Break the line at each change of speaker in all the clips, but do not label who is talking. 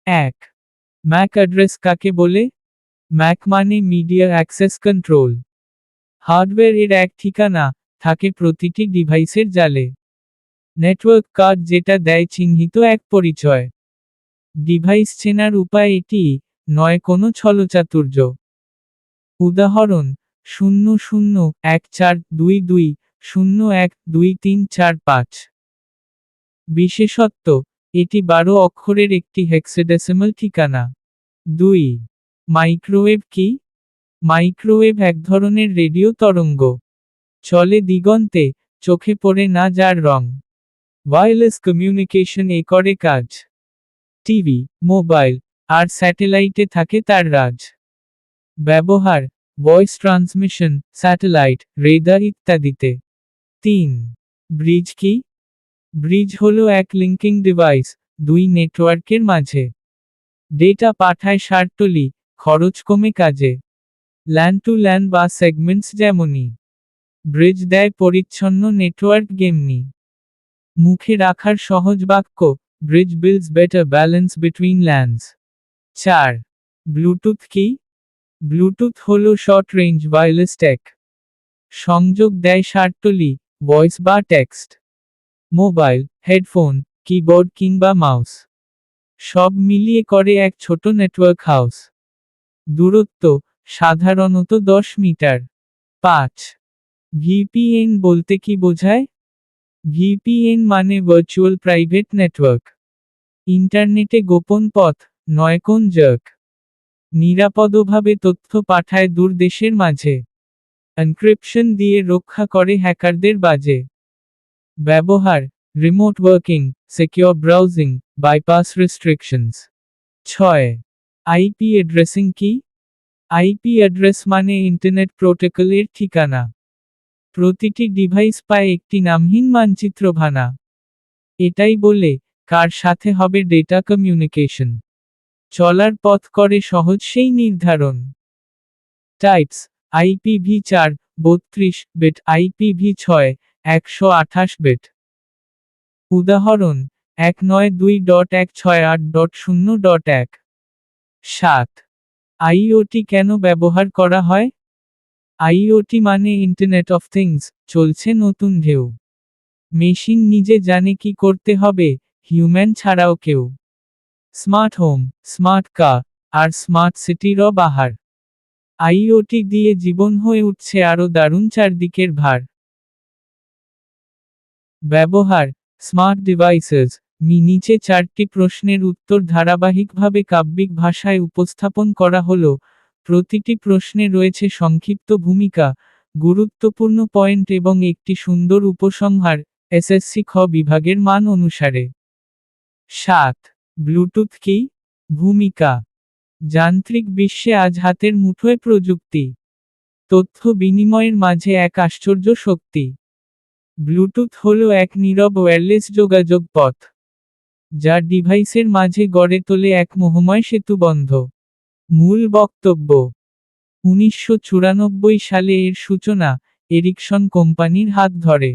এক Mac address কাকে বলে? ম্যাক মানে মিডিয়া অ্যাক্সেস কন্ট্রোল। হার্ডওয়্যার এর এক ঠিকানা থাকে প্রতিটি ডিভাইসের জালে। নেটওয়ার্ক কার্ড যেটা দেয় চিহ্নিত এক পরিচয়। ডিভাইস চেনার উপায় এটি নয় কোনো ছলচাতুর্য। উদাহরণ 001422012345। বিশেষত্ব এটি 12 অক্ষরের একটি হেক্সাডেসিমাল ঠিকানা। 2 মাইক্রোওয়েভ কি? মাইক্রোওয়েভ এক ধরনের রেডিও তরঙ্গ। চলে দিগন্তে, চোখে পড়ে না যার রং। ওয়্যারলেস কমিউনিকেশন এ করে কাজ। টিভি, মোবাইল আর স্যাটেলাইটে থাকে তার রাজ। ব্যবহার ভয়েস ট্রান্সমিশন, স্যাটেলাইট, রেডার ইত্যাদিতে। 3 ব্রিজ কি? ব্রিজ হলো এক লিঙ্কিং ডিভাইস দুই নেটওয়ার্কের মাঝে। ডেটা পাঠায় সারটলি, খরচ কমে কাজে। ল্যান টু ল্যান বা সেগমেন্টস যেমনই। ব্রিজ দেয় পরিচ্ছন্ন নেটওয়ার্ক গেমনি। মুখে রাখার সহজ বাক্য bridge builds better balance between lance. 4 Bluetooth কি? ব্লুটুথ হলো শর্ট রেঞ্জ ওয়্যারলেস টেক। সংযোগ দেয় সারটলি, ভয়েস বা টেক্সট। মোবাইল, হেডফোন, কিবোর্ড কিংবা মাউস সব মিলিয়ে করে এক ছোট নেটওয়ার্ক হাউস। দূরত্ব সাধারণত 10 মিটার। 5 ভিপিএন বলতে কি বোঝায়? ভিপিএন মানে ভার্চুয়াল প্রাইভেট নেটওয়ার্ক। ইন্টারনেটে গোপন পথ, নয় কোন জার্ক। নিরাপদভাবে তথ্য পাঠায় দূর দেশের মাঝে। এনক্রিপশন দিয়ে রক্ষা করে হ্যাকারদের বাজে। ব্যবহার remote working, secure browsing, bypass restrictions. 6 IP addressing কি? আইপি অ্যাড্রেস মানে ইন্টারনেট প্রোটোকল এর ঠিকানা। প্রতিটি ডিভাইস পায় একটি নামহীন মানচিত্র ভানা। এটাই বলে কার সাথে হবে ডেটা কমিউনিকেশন। চলার পথ করে সহজ সেই নির্ধারণ। Types IPv4 32 bit, IPv6 128 bit. উদাহরণ 192.168.0.1। 7 আইওটি কেন ব্যবহার করা হয়? আইওটি মানে ইন্টারনেট অফ থিংস, চলছে নতুন ঢেউ। মেশিন নিজে জানে কি করতে হবে, হিউম্যান ছাড়াও কেউ। স্মার্ট হোম, স্মার্ট কার আর স্মার্ট সিটিরও বাহার। আইওটি দিয়ে জীবন হয়ে উঠছে আরও দারুণ চারদিকের ভার। ব্যবহার স্মার্ট ডিভাইসেস নিচে 4টি প্রশ্নের উত্তর ধারাবাহিকভাবে কাব্যিক ভাষায় উপস্থাপন করা হলো। প্রতিটি প্রশ্নে রয়েছে সংক্ষিপ্ত ভূমিকা, গুরুত্বপূর্ণ পয়েন্ট এবং একটি সুন্দর উপসংহার এসএসসি খ বিভাগের মান অনুসারে। 7 ব্লুটুথ কি? ভূমিকা যান্ত্রিক বিশ্বে আজ হাতের মুঠোয় প্রযুক্তি। তথ্য বিনিময়ের মাঝে এক আশ্চর্য শক্তি। ব্লুটুথ হলো এক নীরব ওয়্যারলেস যোগাযোগ পথ, যা ডিভাইসের মাঝে গড়ে তোলে এক মোহময় সেতুবন্ধ। মূল বক্তব্য 1994 সালে এর সূচনা এরিকসন কোম্পানির হাত ধরে।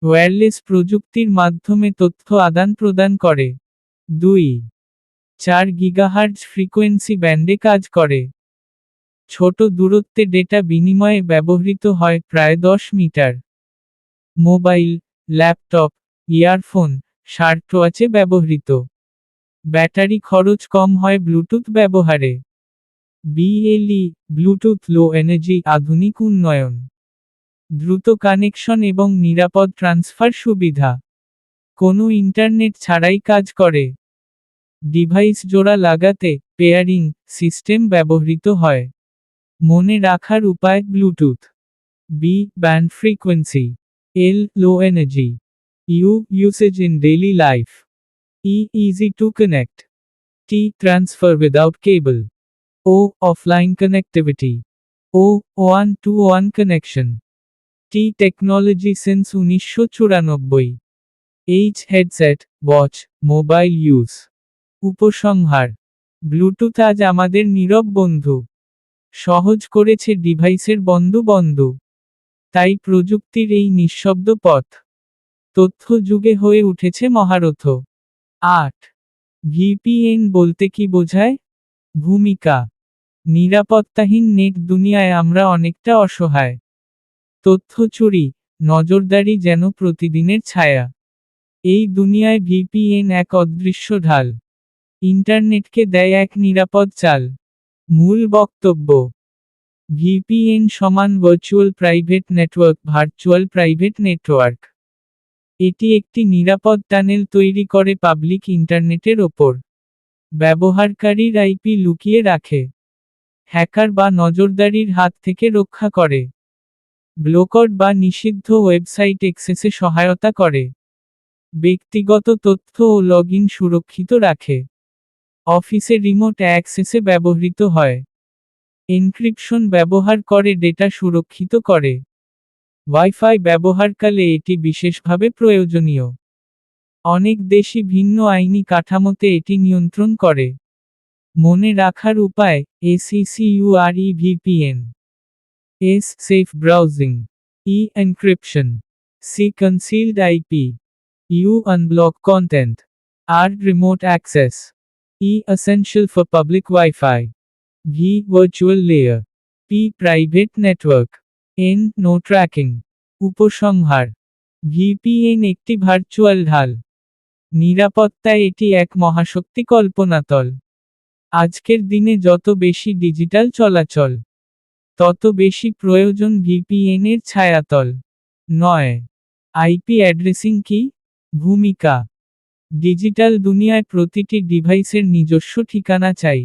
ওয়্যারলেস প্রযুক্তির মাধ্যমে তথ্য আদান প্রদান করে। 4 গিগাহার্টজ ফ্রিকোয়েন্সি ব্যান্ডে কাজ করে। ছোট দূরত্বে ডেটা বিনিময়ে ব্যবহৃত হয় প্রায় 10 মিটার। মোবাইল, ল্যাপটপ, ইয়ারফোন, স্মার্টওয়াচে ব্যবহৃত। ব্যাটারি খরচ কম হয় ব্লুটুথ ব্যবহারে। BLE ব্লুটুথ লো এনার্জি আধুনিক উন্নয়ন। দ্রুত কানেকশন এবং নিরাপদ ট্রান্সফার সুবিধা। কোনো ইন্টারনেট ছাড়াই কাজ করে। ডিভাইস জোড়া লাগাতে পেয়ারিং সিস্টেম ব্যবহৃত হয়। মনে রাখার উপায় Bluetooth B band frequency, L low energy, U usage in daily life, E easy to connect, T transfer without cable, O offline connectivity, O one-to-one connection, T technology since 1994, H headset, watch, mobile use. উপসংহার Bluetooth আজ আমাদের নীরব বন্ধু। সহজ করেছে ডিভাইসের বন্ধু। তাই প্রযুক্তির এই নিঃশব্দ পথ তথ্য যুগে হয়ে উঠেছে মহারথ। 8 ভিপিএন বলতে কি বোঝায়? ভূমিকা: নিরাপত্তাহীন নেট দুনিয়ায় আমরা অনেকটা অসহায়। তথ্য চুরি, নজরদারি যেন প্রতিদিনের ছায়া। এই দুনিয়ায় ভিপিএন এক অদৃশ্য ঢাল। ইন্টারনেটকে দেয় এক নিরাপদ চাল। মূল বক্তব্য: ভিপিএন সমান virtual private network, virtual private network. এটি একটি নিরাপদ টানেল তৈরি করে পাবলিক ইন্টারনেটের ওপর। ব্যবহারকারীর আইপি লুকিয়ে রাখে। হ্যাকার বা নজরদারির হাত থেকে রক্ষা করে। ব্লকড বা নিষিদ্ধ ওয়েবসাইট অ্যাক্সেসে সহায়তা করে। ব্যক্তিগত তথ্য ও লগইন সুরক্ষিত রাখে। অফিসে রিমোট অ্যাক্সেসে ব্যবহৃত হয়। এনক্রিপশন ব্যবহার করে ডেটা সুরক্ষিত করে। ওয়াইফাই ব্যবহারকালে এটি বিশেষভাবে প্রয়োজনীয়। অনেক দেশই ভিন্ন আইনি কাঠামোতে এটি নিয়ন্ত্রণ করে। মনে রাখার উপায়: SECURE VPN, S safe browsing, E encryption, C concealed IP, U unblock content, R remote access, E essential for public Wi-Fi, V virtual layer, P private network, N no tracking. উপসংহার: ভিপিএন একটি virtual ঢাল। নিরাপত্তায় এটি এক মহাশক্তি কল্পনাতল। আজকের দিনে যত বেশি ডিজিটাল চলাচল, তত বেশি প্রয়োজন ভিপিএন এর ছায়াতল। 9. আইপি অ্যাড্রেসিং কি? ভূমিকা: ডিজিটাল দুনিয়ায় প্রতিটি ডিভাইসের নিজস্ব ঠিকানা চাই।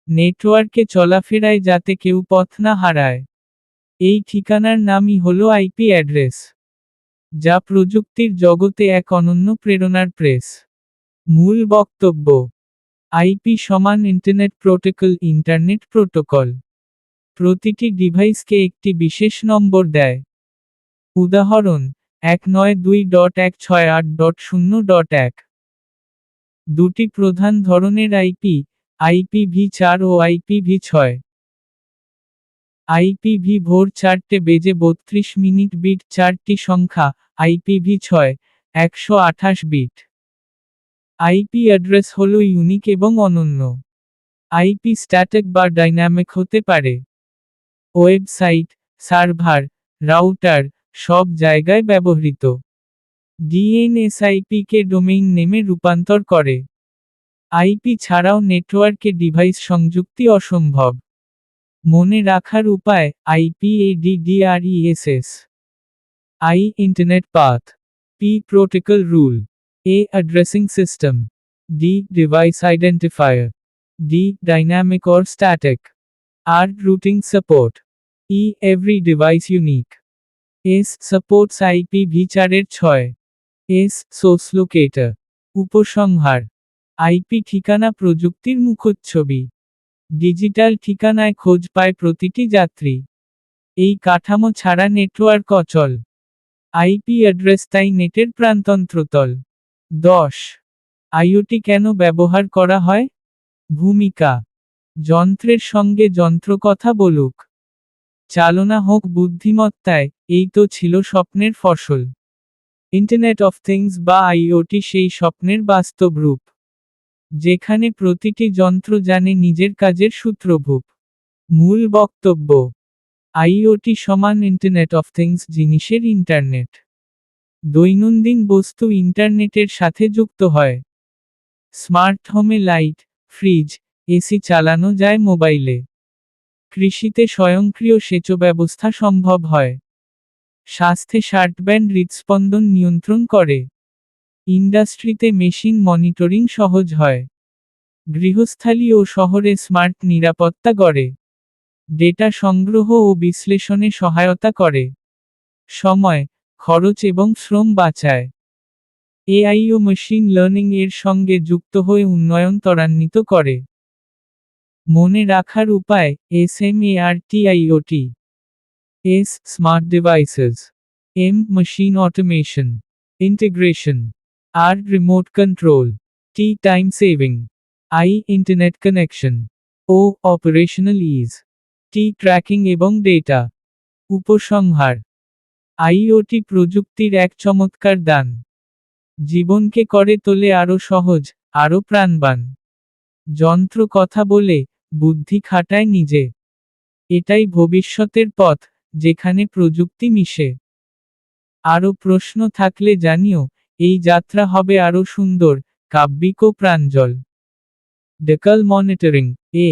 নেটওয়ার্কে চলাফেরায় যাতে কেউ পথ না হারায়। এই ঠিকানার নামই হলো আইপি অ্যাড্রেস, যা প্রযুক্তির জগতে এক অনন্য প্রেরণার প্রেস। মূল বক্তব্য: আইপি সমান ইন্টারনেট প্রোটোকল, ইন্টারনেট প্রোটোকল প্রতিটি ডিভাইসকে একটি বিশেষ নম্বর দেয়। উদাহরণ: 192.168.0.1। দুটি প্রধান ধরনের আইপি, IPv4 ও IPv6। IPv ভোর 4:32 বিট 4টি সংখ্যা, IPv6 128 বিট। আইপি অ্যাড্রেস হল ইউনিক এবং অনন্য। আইপি স্ট্যাটিক বা ডাইনামিক হতে পারে। ওয়েবসাইট, সার্ভার, রাউটার সব জায়গায় ব্যবহৃত। ডিএনএস আইপিকে ডোমেইন নেমে রূপান্তর করে। আইপি ছাড়াও নেটওয়ার্কে ডিভাইস সংযুক্তি অসম্ভব। মনে রাখার উপায়: IPADDRESS, I Internet Path, P Protocol Rule, A Addressing System, D Device Identifier, D Dynamic or Static, R Routing Support, E Every Device Unique, S Supports IPv4 এর 6, S Source Locator। উপসংহার: IP ঠিকানা প্রযুক্তির মুখচ্ছবি। Digital ঠিকানায় খোঁজ পায় প্রতিটি যাত্রী। এই কাঠামো ছাড়া নেটওয়ার্ক অচল। আইপি অ্যাড্রেস তাই নেটের প্রাণতন্ত্রতল। 10. আইওটি কেন ব্যবহার করা হয়? ভূমিকা: যন্ত্রের সঙ্গে যন্ত্র কথা বলুক। চালনা হোক বুদ্ধিমত্তায়, এই তো ছিল স্বপ্নের ফসল। ইন্টারনেট অফ থিংস বা আইওটি সেই স্বপ্নের বাস্তব রূপ, যেখানে প্রতিটি যন্ত্র জানে নিজের কাজের সূত্রভূপ। মূল বক্তব্য: আইওটি সমান ইন্টারনেট অফ থিংস, জিনিসের ইন্টারনেট। দৈনন্দিন বস্তু ইন্টারনেটের সাথে যুক্ত হয়। স্মার্ট হোমে লাইট, ফ্রিজ, এসি চালানো যায় মোবাইলে। কৃষিতে স্বয়ংক্রিয় সেচ ব্যবস্থা সম্ভব হয়। স্বাস্থ্যে হার্টব্যান্ড হৃদস্পন্দন নিয়ন্ত্রণ করে। ইন্ডাস্ট্রিতে মেশিন মনিটরিং সহজ হয়। গৃহস্থালী ও শহরে স্মার্ট নিরাপত্তা গড়ে। ডেটা সংগ্রহ ও বিশ্লেষণে সহায়তা করে। সময়, খরচ এবং শ্রম বাঁচায়। এআই ও মেশিন লার্নিং এর সঙ্গে যুক্ত হয়ে উন্নয়ন ত্বরান্বিত করে। মনে রাখার উপায়: SMART IoT, S Smart Devices, M Machine Automation, Integration, R Remote Control, T Time Saving, I Internet Connection, O Operational Ease, T Tracking এবং ডেটা। উপসংহার: আইওটি প্রযুক্তির এক চমৎকার দান। জীবনকে করে তোলে আরও সহজ, আরও প্রাণবান। যন্ত্র কথা বলে, বুদ্ধি খাটায় নিজে। এটাই ভবিষ্যতের পথ, যেখানে প্রযুক্তি মিশে। আরও প্রশ্ন থাকলে জানিও, এই যাত্রা হবে আরও সুন্দর, কাব্যিক ও প্রাঞ্জল। ডেকাল মনিটরিং এ